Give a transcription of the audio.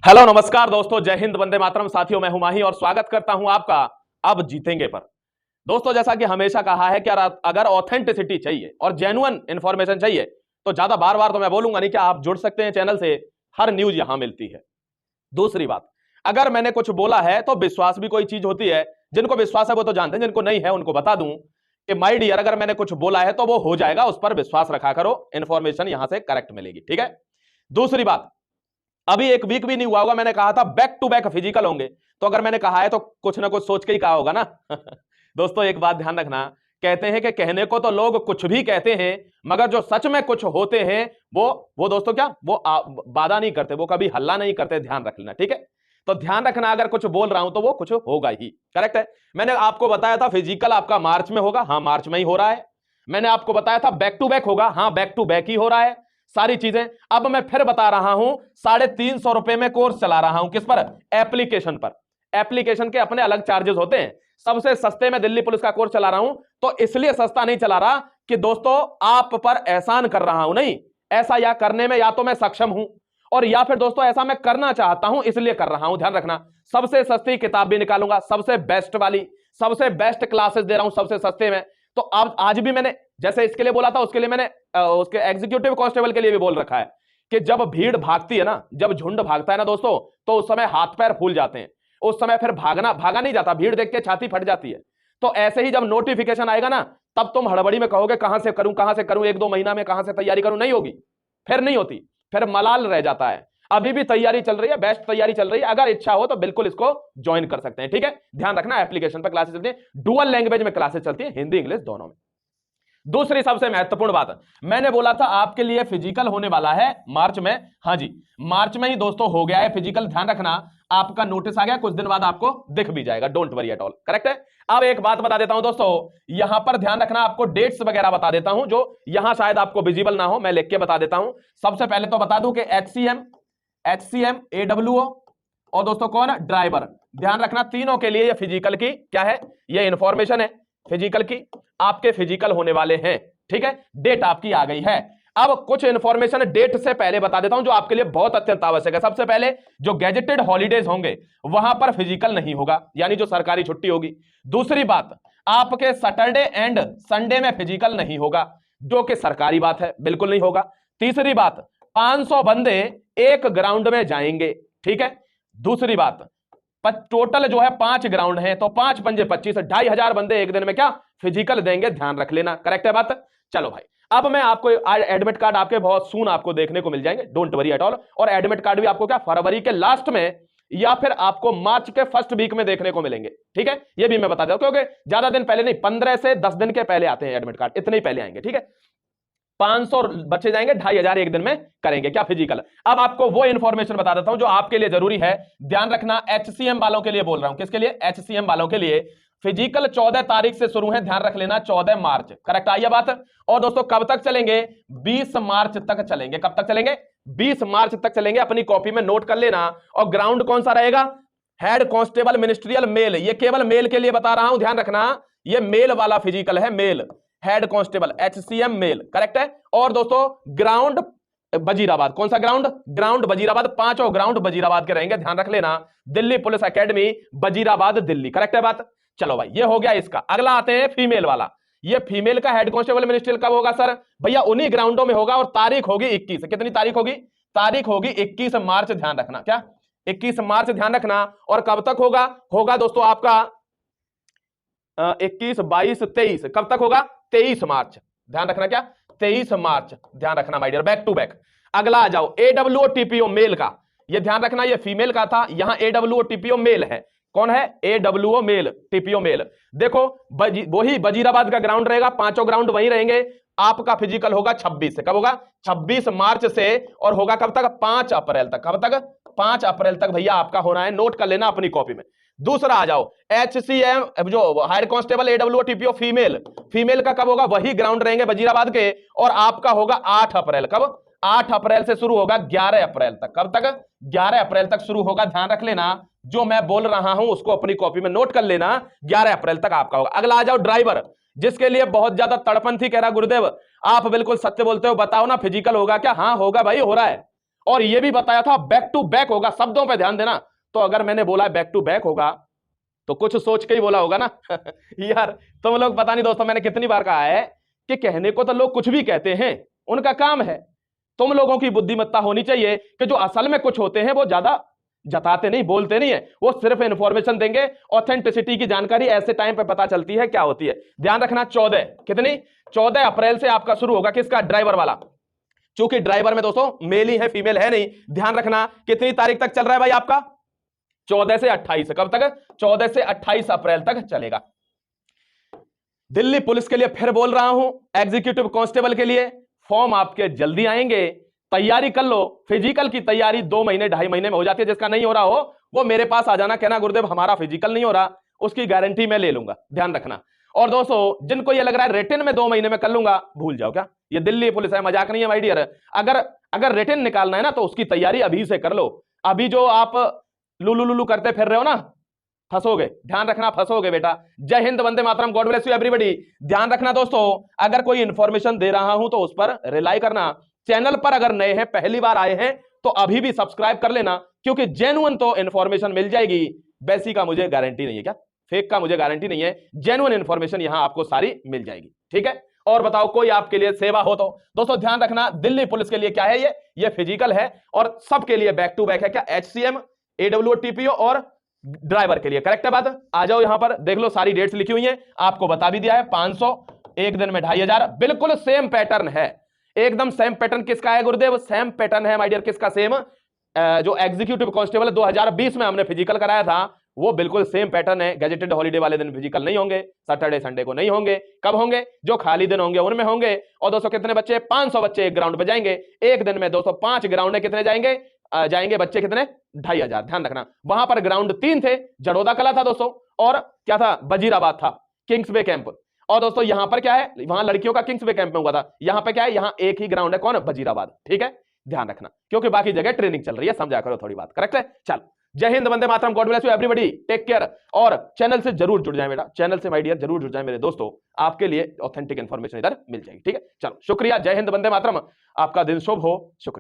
Hello नमस्कार दोस्तों, जय हिंद, वंदे मातरम। साथियों, मैं हूं माही और स्वागत करता हूं आपका अब जीतेंगे पर। दोस्तों, जैसा कि हमेशा कहा है कि अगर ऑथेंटिसिटी चाहिए और जेन्युइन इंफॉर्मेशन चाहिए तो ज्यादा बार बार तो मैं बोलूंगा नहीं कि आप जुड़ सकते हैं चैनल से, हर न्यूज यहां मिलती है। दूसरी बात, अगर मैंने कुछ बोला है तो विश्वास भी कोई चीज होती है। जिनको विश्वास है वो तो जानते हैं, जिनको नहीं है उनको बता दूं कि माय डियर, अगर मैंने कुछ बोला है तो वो हो जाएगा, उस पर विश्वास रखा करो, इंफॉर्मेशन यहां से करेक्ट मिलेगी। ठीक है। दूसरी बात, अभी एक वीक भी नहीं हुआ होगा, मैंने कहा था बैक टू बैक फिजिकल होंगे, तो अगर मैंने कहा है तो कुछ ना कुछ सोच के ही कहा होगा ना। दोस्तों, एक बात ध्यान रखना, कहते हैं कि कहने को तो लोग कुछ भी कहते हैं, मगर जो सच में कुछ होते हैं वो दोस्तों क्या वो वादा नहीं करते, वो कभी हल्ला नहीं करते। ध्यान रख लेना, ठीक है। तो ध्यान रखना, अगर कुछ बोल रहा हूं तो वो कुछ होगा ही। करेक्ट है। मैंने आपको बताया था फिजिकल आपका मार्च में होगा, हाँ मार्च में ही हो रहा है। मैंने आपको बताया था बैक टू बैक होगा, हाँ बैक टू बैक ही हो रहा है। सारी चीजें अब मैं फिर बता रहा हूं। 350 रुपए में कोर्स चला रहा हूं, किस पर? एप्लीकेशन पर। एप्लीकेशन के अपने अलग चार्जेस होते हैं। सबसे सस्ते में दिल्ली पुलिस का कोर्स चला रहा हूं, तो इसलिए सस्ता नहीं चला रहा कि दोस्तों आप पर एहसान कर रहा हूं, नहीं। ऐसा या करने में या तो मैं सक्षम हूं, और या फिर दोस्तों ऐसा मैं करना चाहता हूं, इसलिए कर रहा हूं। ध्यान रखना, सबसे सस्ती किताब भी निकालूंगा, सबसे बेस्ट वाली, सबसे बेस्ट क्लासेस दे रहा हूं सबसे सस्ते में। तो अब आज भी मैंने जैसे इसके लिए बोला था, उसके लिए मैंने उसके एग्जीक्यूटिव कांस्टेबल के लिए भी बोल रखा है कि जब भीड़ भागती है ना, जब झुंड भागता है ना दोस्तों, तो उस समय हाथ पैर फूल जाते हैं। उस समय फिर भागा नहीं जाता, भीड़ देख के छाती फट जाती है। तो ऐसे ही जब नोटिफिकेशन आएगा ना, तब तुम हड़बड़ी में कहोगे कहां से करूं, 1-2 महीना में कहां से तैयारी करूं, नहीं होगी, फिर नहीं होती, फिर मलाल रह जाता है। अभी भी तैयारी चल रही है, बेस्ट तैयारी चल रही है। अगर इच्छा हो तो बिल्कुल इसको ज्वाइन कर सकते हैं। ठीक है, ध्यान रखना, एप्लीकेशन पर क्लासेस चलती है, डुअल लैंग्वेज में क्लासेस चलती है, हिंदी इंग्लिश दोनों में। दूसरी सबसे महत्वपूर्ण बात, मैंने बोला था आपके लिए फिजिकल होने वाला है मार्च में। हां जी, मार्च में ही दोस्तों हो गया है फिजिकल। ध्यान रखना, आपका नोटिस आ गया, कुछ दिन बाद आपको दिख भी जाएगा, don't worry at all. Correct है। अब एक बात बता देता हूं दोस्तों, यहां पर ध्यान रखना, आपको डेट्स वगैरह बता देता हूं जो यहां शायद आपको विजिबल ना हो, मैं लिख के बता देता हूं। सबसे पहले तो बता दूं कि एचसीएम, एडब्ल्यूओ और दोस्तों कौन? ड्राइवर। ध्यान रखना, तीनों के लिए ये फिजिकल की क्या है, ये इंफॉर्मेशन है फिजिकल की, आपके फिजिकल होने वाले हैं। ठीक है, डेट आपकी आ गई है। अब कुछ इंफॉर्मेशन डेट से पहले बता देता हूं जो आपके लिए बहुत अत्यंत आवश्यक है। सबसे पहले, जो गैजेटेड हॉलीडेज होंगे वहां पर फिजिकल नहीं होगा, यानी जो सरकारी छुट्टी होगी। दूसरी बात, आपके सैटरडे एंड संडे में फिजिकल नहीं होगा, जो कि सरकारी बात है, बिल्कुल नहीं होगा। तीसरी बात, 500 बंदे एक ग्राउंड में जाएंगे। ठीक है। दूसरी बात, टोटल जो है 5 ग्राउंड हैं, तो 5×5 25, 2500 बंदे एक दिन में क्या फिजिकल देंगे। ध्यान रख लेना, करेक्ट है बात। चलो भाई, अब मैं आपको एडमिट कार्ड आपके बहुत सून आपको देखने को मिल जाएंगे, डोंट वरी एट ऑल। और एडमिट कार्ड भी आपको क्या फरवरी के लास्ट में या फिर आपको मार्च के फर्स्ट वीक में देखने को मिलेंगे। ठीक है, ये भी मैं बता देता हूं, क्योंकि ज्यादा दिन पहले नहीं, 15 से 10 दिन के पहले आते हैं एडमिट कार्ड, इतने ही पहले आएंगे। ठीक है, 500 बच्चे जाएंगे, 2500 एक दिन में करेंगे क्या फिजिकल। अब आपको वो इंफॉर्मेशन बता देता हूं जो आपके लिए जरूरी है। ध्यान रखना, एचसीएम वालों के लिए बोल रहा हूं। किसके लिए? एचसीएम वालों के लिए। फिजिकल 14 तारीख से शुरू है, ध्यान रख लेना, 14 मार्च। करेक्ट आई बात। और दोस्तों कब तक चलेंगे? 20 मार्च तक चलेंगे। कब तक चलेंगे? 20 मार्च तक चलेंगे। अपनी कॉपी में नोट कर लेना। और ग्राउंड कौन सा रहेगा? Head constable ministerial male. ये केवल मेल के लिए बता रहा हूं, ध्यान रखना, ये मेल वाला फिजिकल है, male head constable, HCM male. Correct है। और दोस्तों ग्राउंड वजीराबाद, कौन सा ground? Ground Wazirabad. 5 ground Wazirabad के रहेंगे, ध्यान रख लेना, Delhi police academy Wazirabad Delhi. Correct है बात। चलो भाई, ये हो गया इसका। अगला आते हैं फीमेल वाला। ये फीमेल का हेड कांस्टेबल मिनिस्ट्रियल कब होगा सर? भैया उन्हीं ग्राउंडों में होगा, और तारीख होगी 21। कितनी तारीख होगी? तारीख होगी 21 मार्च। ध्यान रखना, क्या 21 मार्च, ध्यान रखना। और कब तक होगा? होगा दोस्तों आपका 21, 22, 23, कब तक होगा? 23 मार्च। ध्यान रखना, क्या 23 मार्च, ध्यान रखना my dear, back to back. अगला आ जाओ, एडब्ल्यूओ टीपीओ मेल का। ये ध्यान रखना, ये फीमेल का था, यहां एडब्ल्यूओ टीपीओ मेल है। कौन है? एडब्ल्यूओ मेल, टीपीओ मेल। देखो वही वजीराबाद का ग्राउंड रहेगा, 5 ग्राउंड वहीं रहेंगे। आपका फिजिकल होगा 26 से। कब होगा? 26 मार्च से। और होगा कब तक? 5 अप्रैल तक। कब तक? 5 अप्रैल तक भैया आपका होना है, नोट कर लेना अपनी कॉपी में। दूसरा आ जाओ, एचसीएम जो higher constable AWO TPO female. Female का कब होगा? वही ग्राउंड रहेंगे वजीराबाद के। और आपका होगा 8 अप्रैल। कब? 8 अप्रैल से शुरू होगा 11 अप्रैल तक। कब तक? 11 अप्रैल तक शुरू होगा। ध्यान रख लेना, जो मैं बोल रहा हूं उसको अपनी कॉपी में नोट कर लेना, 11 अप्रैल तक आपका होगा। अगला आ जाओ, ड्राइवर, जिसके लिए बहुत ज्यादा तड़पन थी, कह रहा गुरुदेव आप बिल्कुल सत्य बोलते हो, बताओ ना फिजिकल होगा क्या? हाँ होगा भाई, हो रहा है। और ये भी बताया था बैक टू बैक होगा। शब्दों पे ध्यान देना। तो अगर मैंने बोला बैक टू बैक होगा तो कुछ सोच के ही बोला होगा ना। यार तुम लोग पता नहीं दोस्तों, मैंने कितनी बार कहा है कि कहने को तो लोग कुछ भी कहते हैं, उनका काम है। तुम लोगों की बुद्धिमत्ता होनी चाहिए कि जो असल में कुछ होते हैं वो ज्यादा जताते नहीं, बोलते नहीं है, वो सिर्फ इंफॉर्मेशन देंगे। ऑथेंटिसिटी की जानकारी ऐसे टाइम पे पता चलती है क्या होती है। ध्यान रखना 14 कितनी 14 अप्रैल से आपका शुरू होगा। किसका? ड्राइवर वाला। चूंकि ड्राइवर में दोस्तों मेल ही है, फीमेल है नहीं। ध्यान रखना कितनी तारीख तक चल रहा है भाई आपका? 14 से 28। कब तक? 14 से 28 अप्रैल तक चलेगा। दिल्ली पुलिस के लिए फिर बोल रहा हूं, एग्जीक्यूटिव कांस्टेबल के लिए फॉर्म आपके जल्दी आएंगे। तैयारी कर लो। फिजिकल की तैयारी 2 महीने 2.5 महीने में हो जाती है। जिसका नहीं हो रहा हो वो मेरे पास आ जाना, कहना गुरुदेव हमारा फिजिकल नहीं हो रहा, उसकी गारंटी मैं ले लूंगा। ध्यान रखना। और दोस्तों जिनको ये लग रहा है रिटन में 2 महीने में कर लूंगा, भूल जाओ। क्या ये दिल्ली पुलिस है? मजाक नहीं है माय डियर। अगर रिटन निकालना है ना तो उसकी तैयारी अभी से कर लो। अभी जो आप लुलु लुलु करते फिर रहे हो ना, फंसोगे। ध्यान रखना, फंसोगे बेटा। जय Hind, Vande Mataram, God bless you everybody. ध्यान रखना दोस्तों, अगर कोई इंफॉर्मेशन दे रहा हूं तो उस पर रिलाई करना। चैनल पर अगर नए हैं, पहली बार आए हैं, तो अभी भी सब्सक्राइब कर लेना, क्योंकि जेन्युइन तो इंफॉर्मेशन मिल जाएगी। वैसी का मुझे गारंटी नहीं है, क्या फेक का मुझे गारंटी नहीं है। जेन्युइन इंफॉर्मेशन यहां आपको सारी मिल जाएगी। ठीक है। और बताओ कोई आपके लिए सेवा हो तो। दोस्तों ध्यान रखना, दिल्ली पुलिस के लिए क्या है? ये फिजिकल है और सबके लिए बैक टू बैक है। क्या? HCM, AWO, TPO और ड्राइवर के लिए। करेक्ट है बात? आ जाओ यहां पर देख लो, सारी डेट्स लिखी हुई है, आपको बता भी दिया है। 500 एक दिन में 2500, बिल्कुल सेम पैटर्न है, एकदम सेम पैटर्न। किसका है गुरुदेव? सेम पैटर्न है माय डियर। किसका सेम? जो एग्जीक्यूटिव कांस्टेबल 2020 में हमने फिजिकल कराया था, वो बिल्कुल सेम पैटर्न है। गैजेटेड हॉलीडे वाले दिन फिजिकल नहीं होंगे, सैटरडे संडे को नहीं होंगे। कब होंगे? जो खाली दिन होंगे उनमें होंगे। और दोस्तों कितने बच्चे? 500 बच्चे एक ग्राउंड पे जाएंगे एक दिन में। दोस्तों 5 ग्राउंड में कितने जाएंगे? जाएंगे बच्चे कितने? 2500। ध्यान रखना, वहां पर ग्राउंड 3 थे। जड़ोदा कला था दोस्तों, और क्या था? वजीराबाद था, किंग्स वे कैंप। और दोस्तों यहां पर क्या है? वहां लड़कियों का किंग्स वे कैंप में हुआ था। यहां पे क्या है? यहां एक ही ग्राउंड है। कौन? वजीराबाद। ठीक है, ध्यान रखना, क्योंकि बाकी जगह ट्रेनिंग चल रही है। समझा करो थोड़ी बात। करेक्ट है? चल, Jai Hind, Vande Mataram, God bless you everybody, take care. और चैनल से जरूर जुड़ जाए बेटा, चैनल से माय डियर जरूर जुड़ जाए मेरे दोस्तों, आपके लिए ऑथेंटिक इंफॉर्मेशन इधर मिल जाएगी। ठीक है, चलो शुक्रिया। जय हिंद, वंदे मातरम, आपका दिन शुभ हो। शुक्रिया।